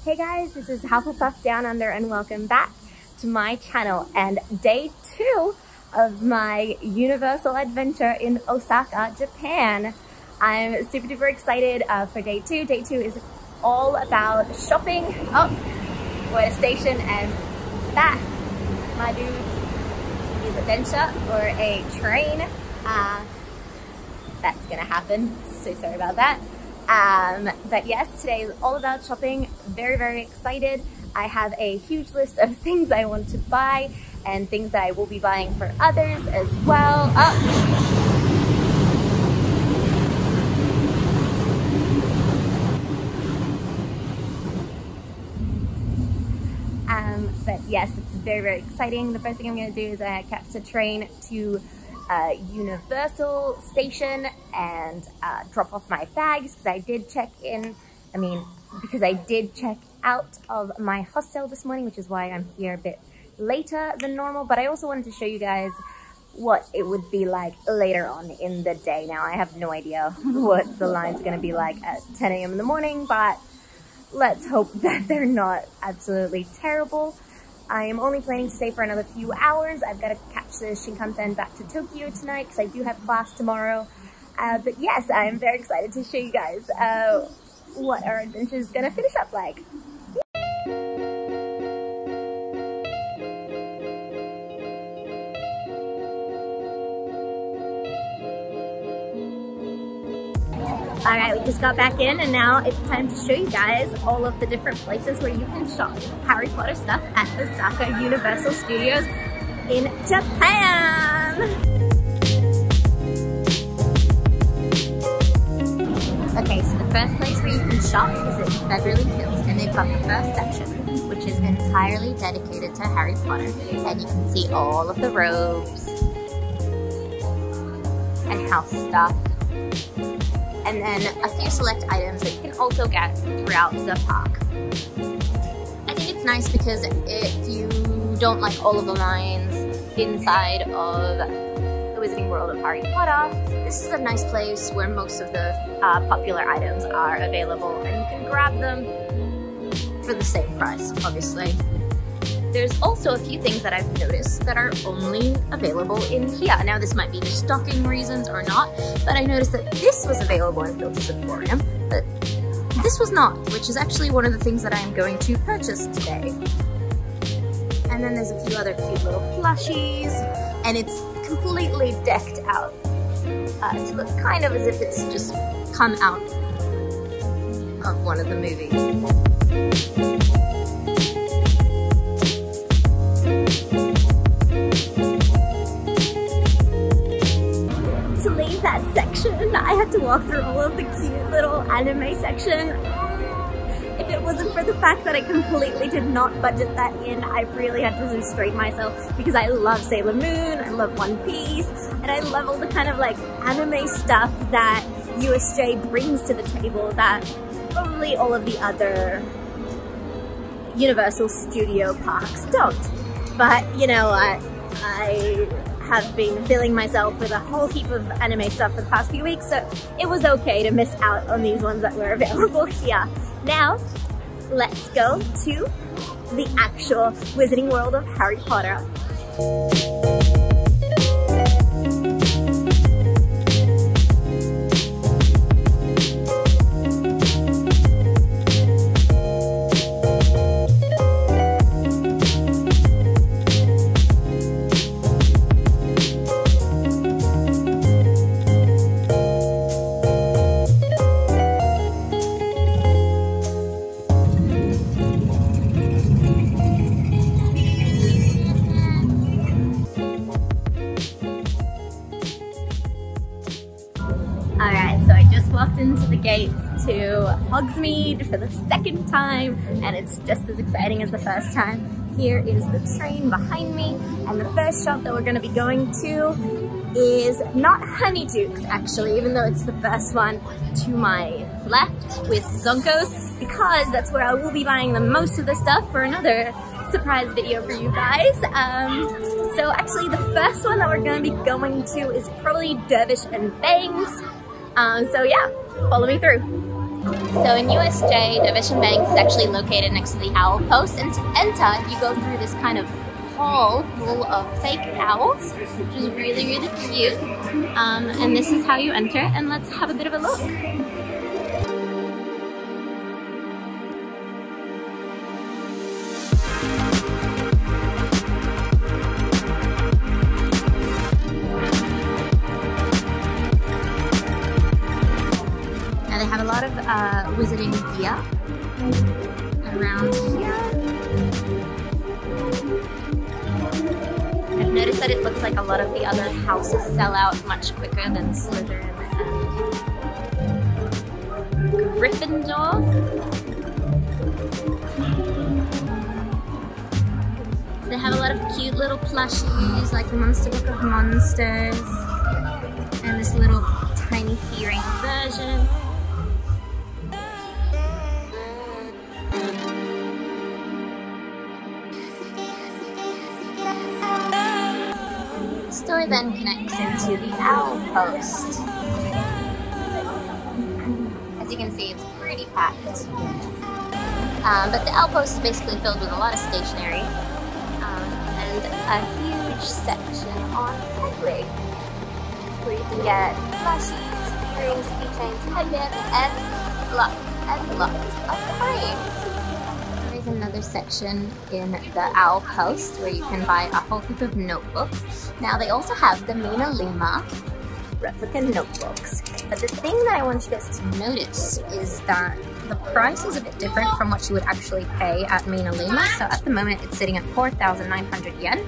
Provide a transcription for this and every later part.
Hey guys, this is Hufflepuffdownunder and welcome back to my channel and day 2 of my Universal adventure in Osaka, Japan. I'm super duper excited for day 2. Day 2 is all about shopping. Oh, we're at a station and that, my dudes, is adventure or a train. That's gonna happen, so sorry about that. But yes, today is all about shopping. Very, very excited. I have a huge list of things I want to buy and things that I will be buying for others as well. But yes, it's very, very exciting. The first thing I'm going to do is catch the train to Universal Station and drop off my bags because I did check out of my hostel this morning, which is why I'm here a bit later than normal. But I also wanted to show you guys what it would be like later on in the day. Now, I have no idea what the line's going to be like at 10 a.m. in the morning, but let's hope that they're not absolutely terrible. I am only planning to stay for another few hours. I've got to catch the Shinkansen back to Tokyo tonight because I do have class tomorrow. But yes, I'm very excited to show you guys what our adventure is going to finish up like. Alright, we just got back in and now it's time to show you guys all of the different places where you can shop Harry Potter stuff at Osaka Universal Studios in Japan! Okay, so the first place where you can shop is at Beverly Hills, and they've got the first section, which is entirely dedicated to Harry Potter, and you can see all of the robes and house stuff. And then a few select items that you can also get throughout the park. I think it's nice because if you don't like all of the lines inside of the Wizarding World of Harry Potter, this is a nice place where most of the popular items are available and you can grab them for the same price, obviously. There's also a few things that I've noticed that are only available in here. Now, this might be just stocking reasons or not, but I noticed that this was available in Filter's Emporium, but this was not, which is actually one of the things that I am going to purchase today. And then there's a few other cute little plushies, and it's completely decked out to look kind of as if it's just come out of one of the movies. That section, I had to walk through all of the cute little anime section. If it wasn't for the fact that I completely did not budget that in, I really had to restrain myself because I love Sailor Moon, I love One Piece, and I love all the kind of like anime stuff that USJ brings to the table that probably all of the other Universal Studio parks don't. But you know what? I have been filling myself with a whole heap of anime stuff for the past few weeks, so it was okay to miss out on these ones that were available here. Now, let's go to the actual Wizarding World of Harry Potter. Alright, so I just walked into the gates to Hogsmeade for the second time, and it's just as exciting as the first time. Here is the train behind me, and the first shop that we're going to be going to is not Honeydukes, actually, even though it's the first one to my left with Zonko's, because that's where I will be buying the most of the stuff for another surprise video for you guys. So actually the first one that we're going to be going to is probably Dervish and Bangs. So yeah, follow me through. So in USJ, the Vision Bank is actually located next to the owl post, and to enter, you go through this kind of hall full of fake owls, which is really, really cute. And this is how you enter, and let's have a bit of a look. Now they have a lot of wizarding gear around here. I've noticed that it looks like a lot of the other houses sell out much quicker than Slytherin and Gryffindor. So they have a lot of cute little plushies like the Monster Book of Monsters and this little tiny keyring version. The store then connects into the owl post. As you can see, it's pretty packed. But the owl post is basically filled with a lot of stationery and a huge section on Hedwig, where you can get plushies, earrings, keychains, headbands, and lots of frames. There's another section in the owl post where you can buy a whole heap of notebooks. Now they also have the Mina Lima replica notebooks. But the thing that I want you guys to notice is that the price is a bit different from what you would actually pay at Mina Lima. So at the moment it's sitting at 4,900 yen.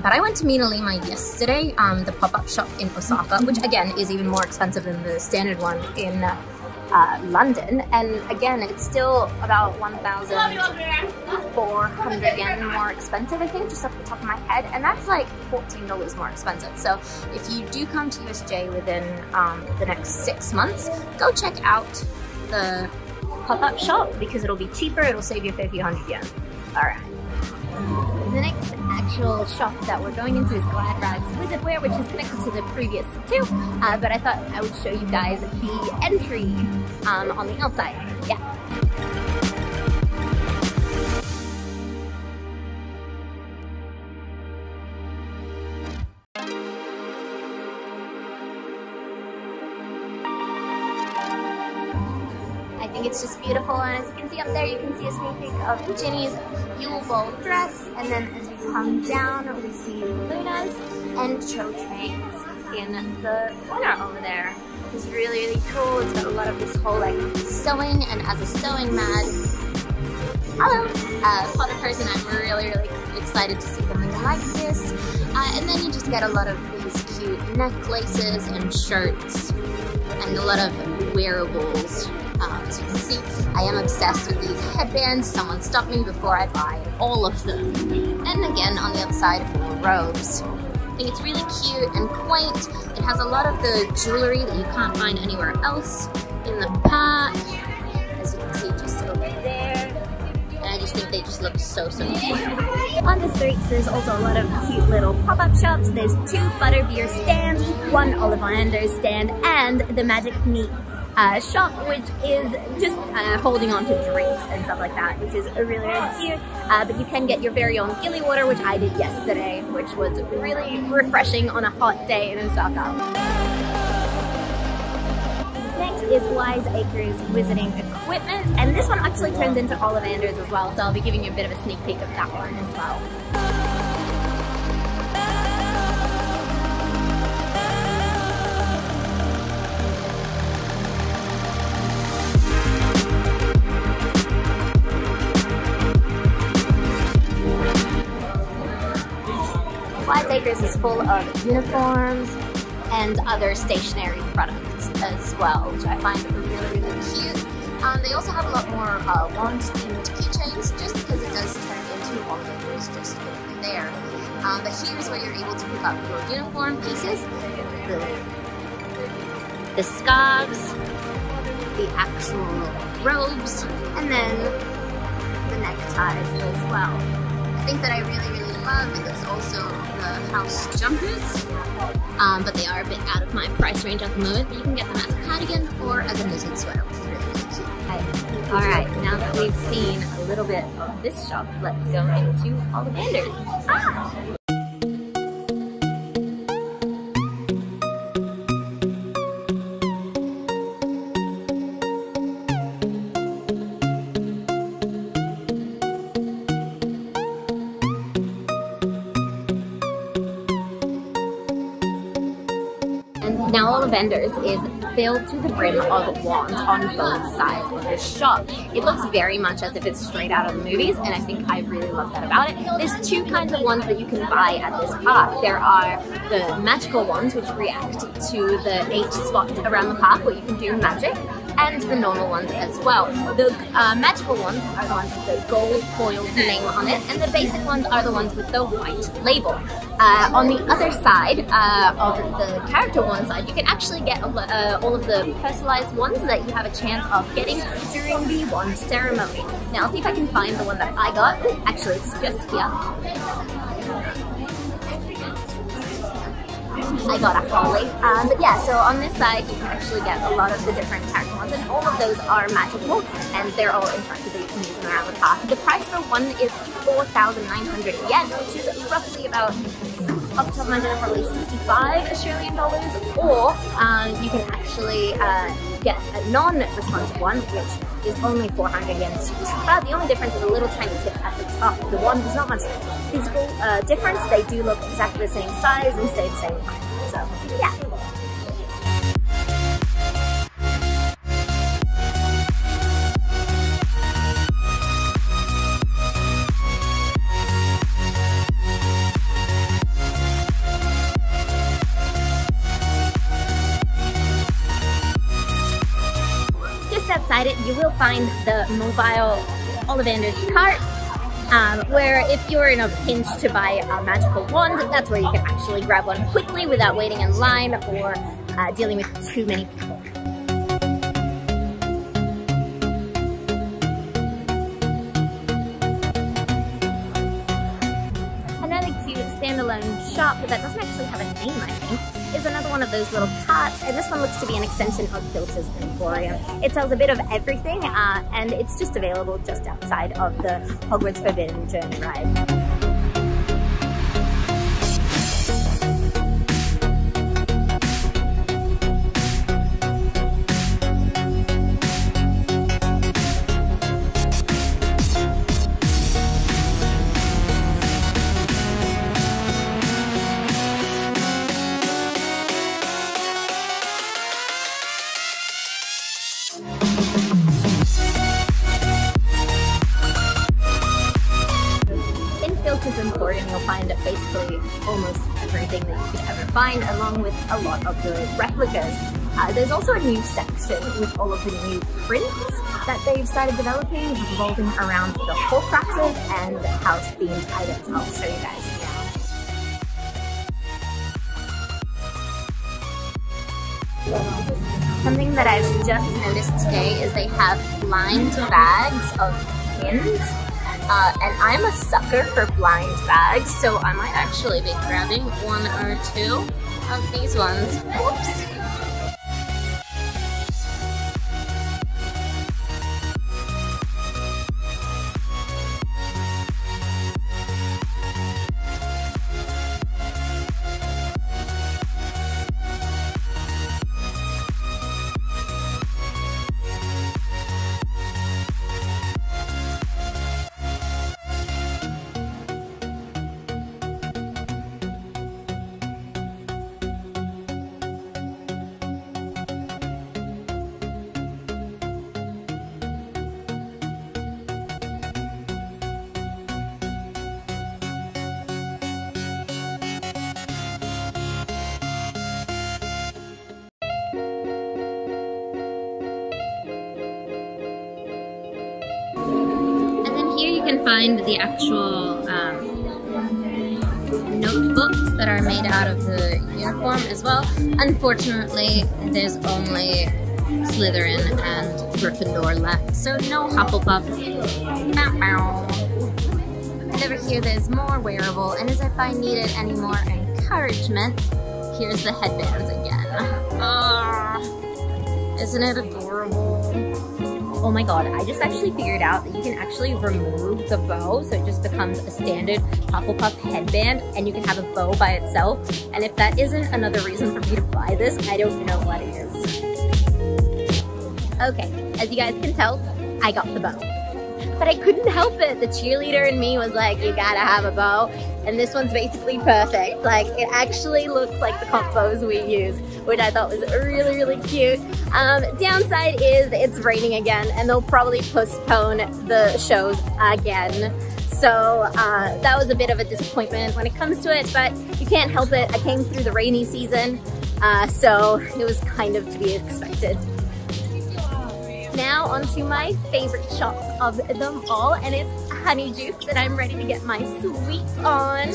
But I went to Mina Lima yesterday, the pop-up shop in Osaka, which again is even more expensive than the standard one in London, and again it's still about 1,400 yen more expensive, I think, just off the top of my head, and that's like $14 more expensive. So if you do come to USJ within the next 6 months, go check out the pop-up shop because it'll be cheaper, it'll save you a few hundred yen. Alright. The next actual shop that we're going into is Glad Rags Wizardwear, which is connected to the previous two, but I thought I would show you guys the entry on the outside. Yeah. I think it's just beautiful, and as you can see up there, you can see a sneak peek of Ginny's Yule Ball dress, and then as we come down, we see Luna's and Cho Chang's in the corner over there. It's really, really cool. It's got a lot of this whole like sewing, and as a sewing mad, Potter person, I'm really, really excited to see something like this. And then you just get a lot of these cute necklaces and shirts, and a lot of wearables. As you can see, I am obsessed with these headbands. Someone stop me before I buy all of them. And again, on the other side, robes. I think it's really cute and quaint. It has a lot of the jewelry that you can't find anywhere else in the park. As you can see, just over there. And I just think they just look so, so cute. On the streets, there's also a lot of cute little pop-up shops. There's 2 butterbeer stands, 1 Ollivander stand, and the Magic Meat shop, which is just holding on to drinks and stuff like that, which is really, really cute. But you can get your very own gilly water, which I did yesterday, which was really refreshing on a hot day in Osaka. Next is Wiseacres Wizarding Equipment, and this one actually turns into Ollivander's as well, so I'll be giving you a bit of a sneak peek of that one as well. Wiseacres is full of uniforms and other stationery products as well, which I find really, really cute. They also have a lot more wand-themed keychains, just because it does turn into wallpapers just over there. But here's where you're able to pick up your uniform pieces, the scarves, the actual robes, and then the neckties as well. I think that I really, really love is also the house jumpers, but they are a bit out of my price range at the moment, but you can get them as a cardigan or as a knitted sweater, which is really, really Alright, now that we've seen a little bit of this shop, let's go into Ollivanders. Ah! Now Ollivanders is filled to the brim of wands on both sides of the shop. It looks very much as if it's straight out of the movies, and I think I really love that about it. There's two kinds of wands that you can buy at this park. There are the magical ones, which react to the 8 spots around the park where you can do magic, and the normal ones as well. The magical ones are the ones with the gold foiled name on it, and the basic ones are the ones with the white label. On the other side of the character wand side, you can actually get all of the personalized ones that you have a chance of getting during the wand ceremony. Now I'll see if I can find the one that I got. Actually, it's just here. I got a Holly. But yeah, so on this side you can actually get a lot of the different character ones, and all of those are magical, and they're all interactive that you can use them around the park. The price for one is 4,900 yen, which is roughly about, off the top of my head, probably 65 Australian dollars, or you can actually get a non-responsive one, which is only 400 yen cheap. But the only difference is a little tiny tip at the top. The one, there's not much physical difference. They do look exactly the same size and stay the same height. So, yeah. Outside it, you will find the mobile Ollivanders cart, where if you're in a pinch to buy a magical wand, that's where you can actually grab one quickly without waiting in line or dealing with too many people. Another cute standalone shop that doesn't actually have a name, I think, is another one of those little carts, and this one looks to be an extension of Filch's Emporium. It sells a bit of everything, and it's just available just outside of the Hogwarts Forbidden Journey ride. Emporium, you'll find basically almost everything that you could ever find, along with a lot of the replicas. There's also a new section with all of the new prints that they've started developing, revolving around the Horcruxes and house-themed items. I'll show you guys now. Something that I've just noticed today is they have blind bags of pins. And I'm a sucker for blind bags, so I might actually be grabbing one or two of these ones. Whoops. Here you can find the actual notebooks that are made out of the uniform as well. Unfortunately, there's only Slytherin and Gryffindor left, so no Hufflepuff. And over here there's more wearable, and as if I needed any more encouragement, here's the headbands again. Isn't it adorable? Oh my god, I just actually figured out that you can actually remove the bow, so it just becomes a standard Hufflepuff headband, and you can have a bow by itself. And if that isn't another reason for me to buy this, I don't know what is. Okay, as you guys can tell, I got the bow. But I couldn't help it. The cheerleader in me was like, you gotta have a bow. And this one's basically perfect. Like, it actually looks like the comp bows we use, which I thought was really, really cute. Downside is it's raining again, and they'll probably postpone the shows again. So that was a bit of a disappointment when it comes to it, but you can't help it. I came through the rainy season, so it was kind of to be expected. Now onto my favorite shop of them all, and it's Honeydukes, and I'm ready to get my sweets on.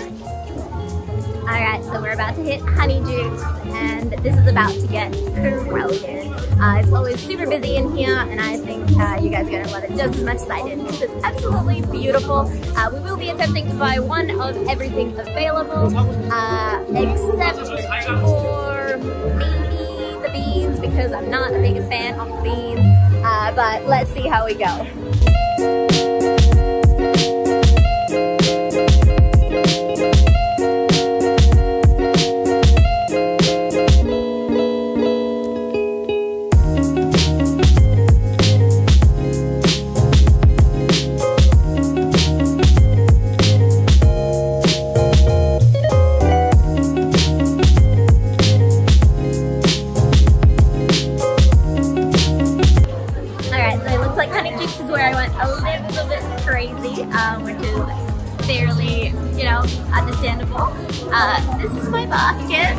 Alright, so we're about to hit Honeydukes, and this is about to get crowded. It's always super busy in here, and I think you guys are going to love it just as much as I did, because it's absolutely beautiful. We will be attempting to buy one of everything available, except for maybe the beans, because I'm not the biggest fan of the beans. But let's see how we go. Which is fairly, understandable. This is my basket.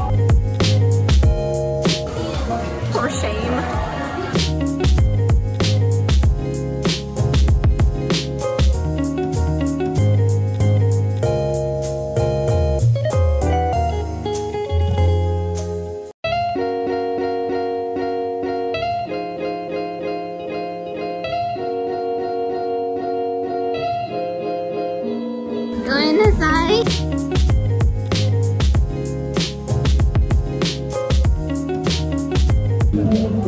For shame. Going this side.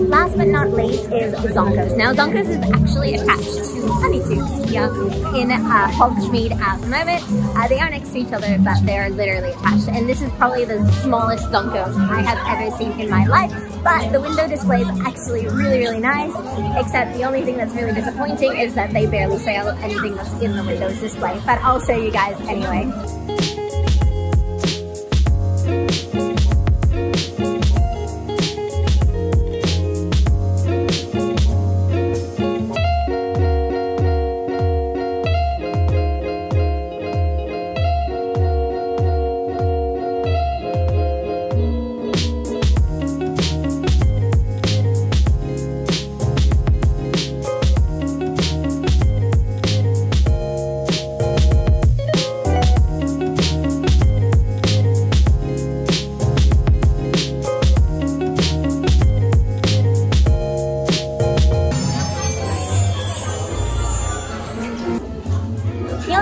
Last but not least is Zonkers. Now Zonkers is actually attached to Honeydukes here in Hogsmeade at the moment. They are next to each other, but they're literally attached. And this is probably the smallest Zonkers I have ever seen in my life. But the window display is actually really, really nice, except the only thing that's really disappointing is that they barely sell anything that's in the Windows display. But I'll show you guys anyway.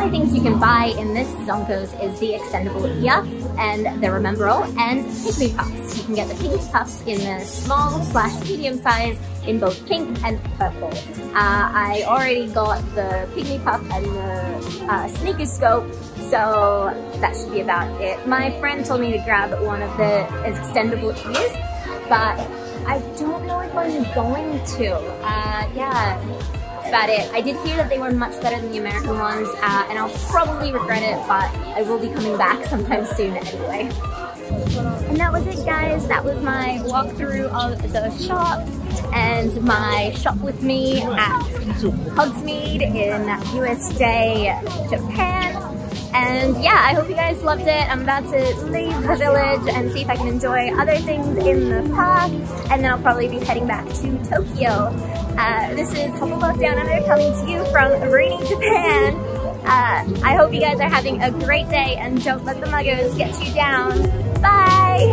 Things you can buy in this Zonkers is the extendable ear and the Rememberall and Pygmy Puffs. You can get the Pygmy Puffs in the small/medium size in both pink and purple. I already got the Pygmy Puff and the Sneaker Scope, so that should be about it. My friend told me to grab one of the extendable ears, but I don't know if I'm going to. Yeah. About it. I did hear that they were much better than the American ones, and I'll probably regret it, but I will be coming back sometime soon anyway. And that was it, guys. That was my walkthrough of the shops and my shop with me at Hogsmeade in USA, Japan. And yeah, I hope you guys loved it. I'm about to leave the village and see if I can enjoy other things in the park, and then I'll probably be heading back to Tokyo. This is Hufflepuffdownunder coming to you from rainy Japan. I hope you guys are having a great day, and don't let the muggers get you down. Bye!